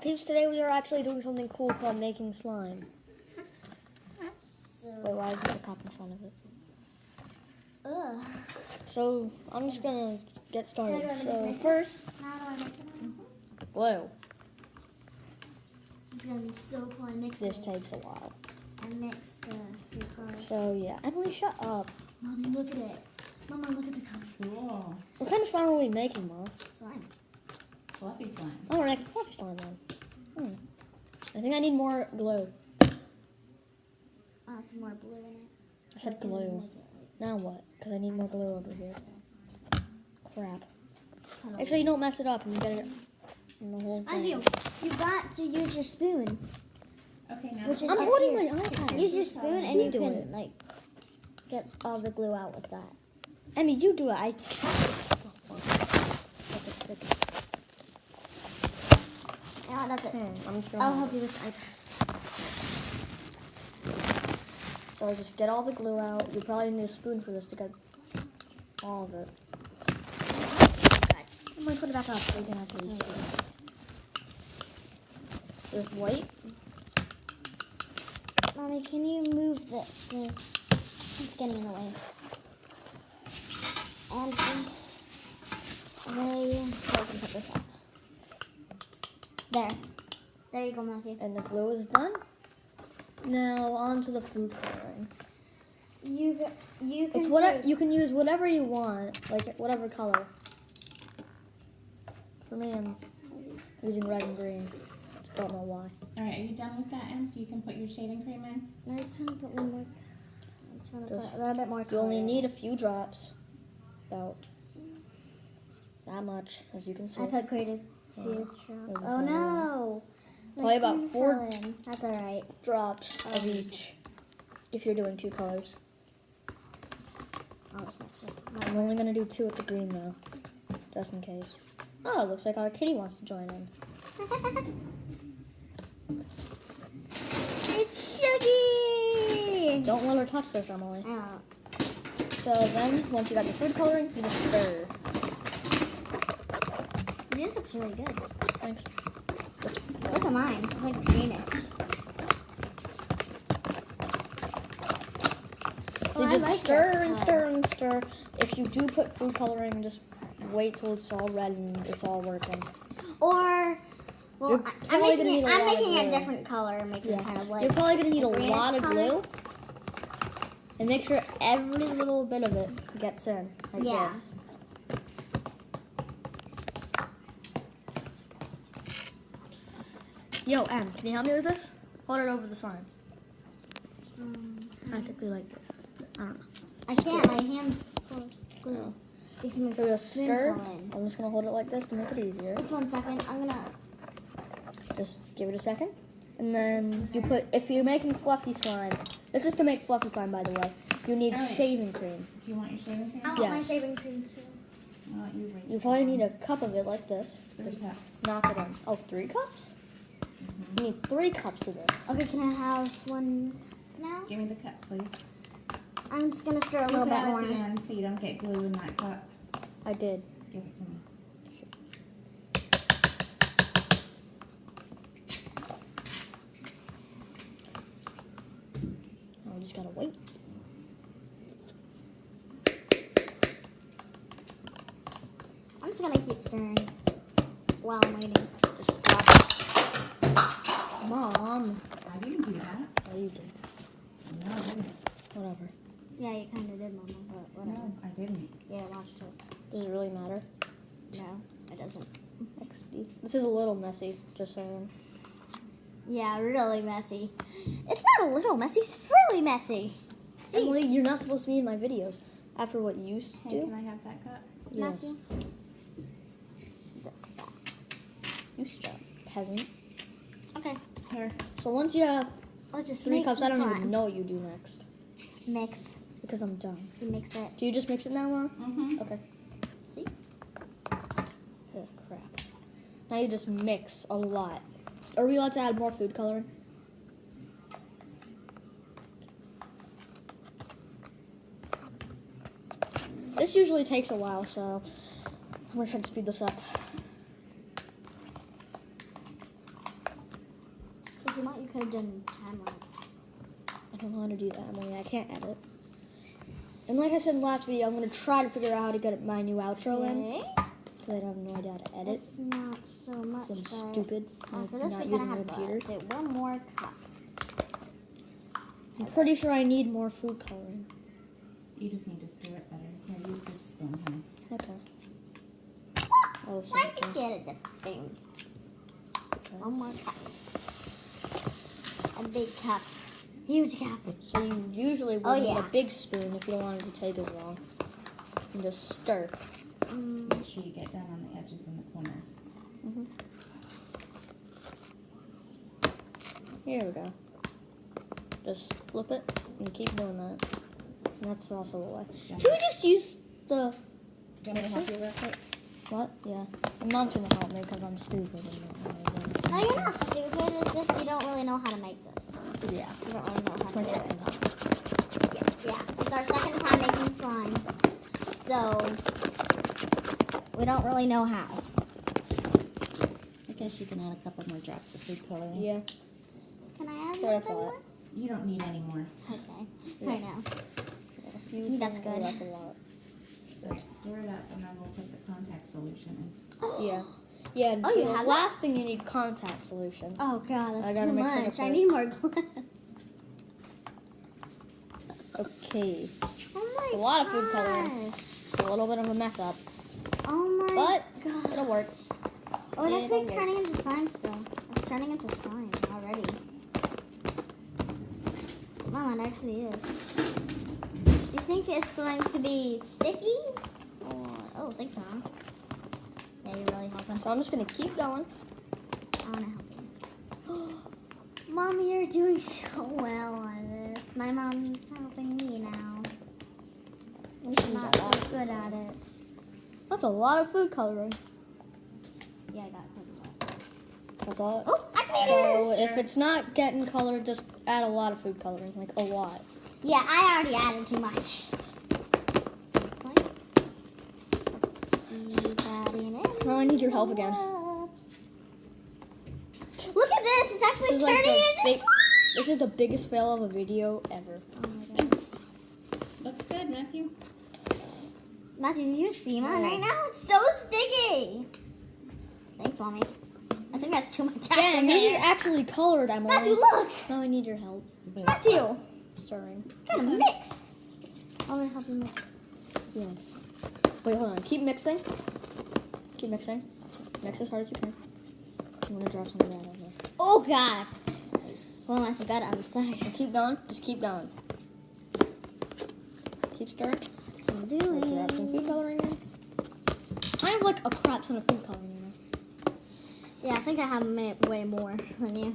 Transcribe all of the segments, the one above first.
peeps, today we are actually doing something cool called making slime. So, Wait, why is there a cup in front of it? ugh. So, I'm just gonna get started. So, So, first, How do I mix it? glue. This is gonna be so cool. I mix This it. takes a while. I mix the three colors. So, yeah. Emily, shut up. Mommy, look at it. Mama, look at the color. Cool. What kind of slime are we making, Mom? Slime. Fluffy slime. Oh, we're making fluffy slime then. I think I need more glue. Oh, some more blue in it. I said So can glue. make it, like, Now what? Because I need more glue over here. Crap. cut Make sure you don't mess it up and you get it in the whole As thing. you got to use your spoon. Okay, now. Which is I'm up holding here. my iPad. Use your spoon and You you do can it. like get all the glue out with that. Emmy, you do it. Yeah, that's it. I'm just gonna I'll hold help you with the iPad. it. So just get all the glue out. You probably need a spoon for this to get all of it. I'm gonna put it back up so you can actually see it. Just wait. Mommy, can you move this? It's getting in the way. And this way so I can put this up. There. There you go, Matthew. And the glue is done. Now on to the food coloring. You can It's whatever you can use whatever you want, like whatever color. For me, I'm using red and green. Just don't know why. Alright, are you done with that, Em? So you can put your shaving cream in? No, I just want to put one more. I just want to Just- put a little bit more You color. only need a few drops. About that much, as you can see. I put creative. Yeah. Future. Maybe Oh some no! My Probably about spoon 4 fell in. That's alright. drops of each. If you're doing 2 colors. I'll just mix it. I'm only gonna do 2 with the green though, just in case. Oh, it looks like our kitty wants to join in. It's Shuggy! Don't let her touch this, Emily. Oh, So then, once you got the food coloring, you just stir. this looks really good. Thanks. Just Look at mine. It's like Phoenix. So you just stir and stir and stir. If you do put food coloring, just wait till it's all red and it's all working. Or, well, You're I'm probably gonna making, need it, a I'm lot of making a glue. different color, making it kind of like. You're probably gonna need a greenish lot of color. glue. And make sure every little bit of it gets in, like Yeah. this. Yo, Em, can you help me with this? Hold it over the slime. Practically like this. I don't know. I can't. My hands full of glue. Oh. Makes me So just spoon stir. fall in. I'm just gonna hold it like this to make it easier. Just 1 second. I'm gonna. Just give it a second. And then you put, if you're making fluffy slime, this is to make fluffy slime, by the way, you need Alright. shaving cream. Do you want your shaving cream? I want my Yes. shaving cream too. I'll let you wait. You probably need a cup of it like this. 3 cups. Knock it in. Oh, 3 cups? You need 3 cups of this. Okay, can I have one now? Give me the cup, please. I'm just gonna stir a Scoop little it bit out more. at the end so you don't get glue in that cup. I did. Give it to me. I just gotta wait. I'm just gonna keep stirring while I'm waiting. Just stop it. Mom. I didn't do that. Oh, you did. No, I didn't. Whatever. Yeah, you kind of did, Mama, but whatever. No, I didn't. Yeah, I watched it. Does it really matter? No, it doesn't. XD. This is a little messy, just saying. Yeah, really messy. It's not a little messy, it's really messy. Jeez. Emily, you're not supposed to be in my videos after what you Hey, do. can I have that cup? Yes. Matthew? Just that. You stop, peasant. Okay, Here. So once you have let's just 3 make cups, some I don't slime. even know what you do next. Mix. Because I'm done. You mix it. Do you just mix it now, Mom? Mm-hmm. Okay. See? Oh, crap. Now you just mix a lot. Are we allowed to add more food coloring? This usually takes a while, so I'm gonna try to speed this up. If you want, you could have done time lapse. I don't know how to do that, Emily. I can't edit. And like I said in the last video, I'm going to try to figure out how to get my new outro in. Okay. Because I have no idea how to edit. It's not so much. I'm but stupid. After I'm this, not we're gonna using have the to computer. do one more cup. I'm pretty sure I need more food coloring. You just need to stir it better. Here, use this spoon, honey. Okay. Oh, so Why okay. don't you get a different spoon? One more cup. A big cup. Huge cup. So you usually would Oh, need yeah. a big spoon if you don't want it to take as long. And just stir. Make sure you get down on the edges and the corners. Here we go. Just flip it and keep doing that. And that's also the way. Yeah. Should we just use the... Do you want me to help you real quick? What? Yeah. My mom's gonna help me because I'm stupid. No, you're not stupid. It's just you don't really know how to make this. Yeah. You don't really know how to My do second it. time. Yeah. It's our second time making slime. So, we don't really know how. I guess you can add a couple more drops of food coloring. Yeah. Can I add a That's what I little bit thought. more? You don't need any more. Okay. I know. That's good. That's a lot. Stir it up and then we'll put the contact solution in. Yeah. Yeah. And Oh, for you the have that? last thing you need contact solution. Oh god, I that's gotta too make sure to much. I put- need more glue. Okay. Oh my A lot of food coloring. gosh. It's a little bit of a mess up, Oh my but god. it'll work. Oh, it's It'll like work. turning into slime still. It's turning into slime already. Mom, it actually is. Do you think it's going to be sticky? Or, oh, thanks, Mom. Yeah, you're really helping. So I'm just gonna keep going. I want to help you. Mommy, you're doing so well on this. My mom's helping me now. I'm just I'm gonna not use a lot. so good at it. That's a lot of food coloring. Yeah, I got it. That's all. Oh, So activators! if it's not getting colored, just add a lot of food coloring, like a lot. Yeah, I already added too much. That's fine. Let's keep adding it. Oh, I need your help again. Look at this! It's actually This is like turning the into big- slime! This is the biggest fail of a video ever. Oh my god. Looks good, Matthew. Matthew, did you see mine right now? It's so sticky! Thanks, Mommy. I think that's too much Dang, this is activator. actually colored, Emily. Matthew, look! Now I need your help Matthew! stirring. Gotta mix! I'm gonna help you mix. Yes. Wait, hold on. Keep mixing. Keep mixing. Mix as hard as you can. I'm gonna drop some of that over. Oh god! Nice. Well, I forgot it on the side. And keep going. Just keep going. Keep stirring. So I'm Let's grab some food doing. coloring in. I have like a crap ton of food coloring in. Yeah, I think I have way more than you.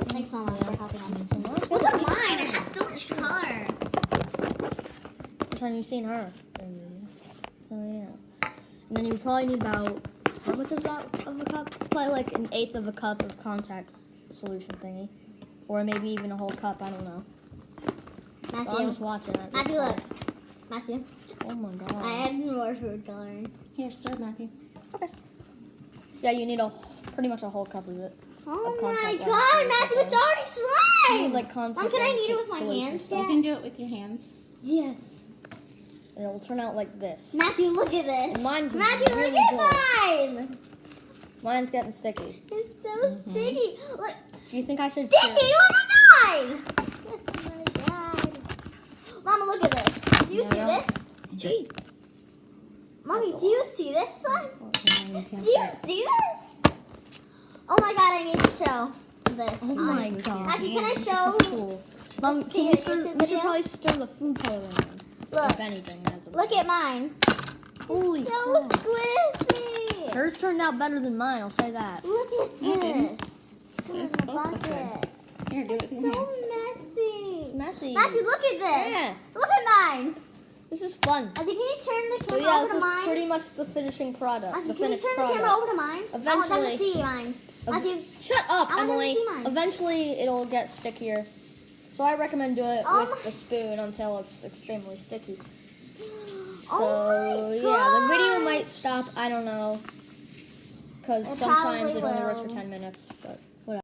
Thanks, Mama, for helping me. Look Look at mine! It has so much color. First time you've seen her. So yeah. And then you probably need about, how much of that of a cup? Probably like an eighth of a cup of contact solution thingy. Or maybe even a whole cup, I don't know. So I'm Matthew. just watching it. Matthew, look. Matthew. Oh my god. I added more food coloring. Here, stir, Matthew. Okay. Yeah, you need pretty much a whole cup of it. Oh Of my contact god, lens. Matthew, it's already You slime! need like contact Mom, can I lens knead it with my solution hands stuff. You yet? can do it with your hands. Yes. And it will turn out like this. Matthew, look at this. Mine's Matthew, really look at good. mine. Mine's getting sticky. It's so sticky. Look, Do you think I should sticky. share? Look at mine. Oh my god. Mama, look at this. Do you see Yeah. this? Gee. Mommy, do you see this slime? And you can Do you stir it. see this? Oh my god, I need to show this. Oh my with god. your Matthew, can I hands. show? This is cool. Mom, This can we, is stir, YouTube we should video? probably stir the food coloring in. Look, If anything, that's a look at mine. Holy So crap. squishy. Hers turned out better than mine, I'll say that. Look at Okay. this. It's still in the Both look good. bucket. Here, do it with So your hands. messy. It's messy. Matthew, look at this. Yeah. Look at mine. This is fun. Matthew, can you turn the So camera yeah, over this to is mine? pretty much the finishing product. Matthew, The can you finished turn the product. camera over to mine? I want them to Eventually- see mine. Matthew, Shut up, I want them to Emily. see mine. Eventually, it'll get stickier. So I recommend do it Oh with the spoon until it's extremely sticky. So oh my yeah, the video God. might stop. I don't know, because It sometimes probably it only works for will. 10 minutes. But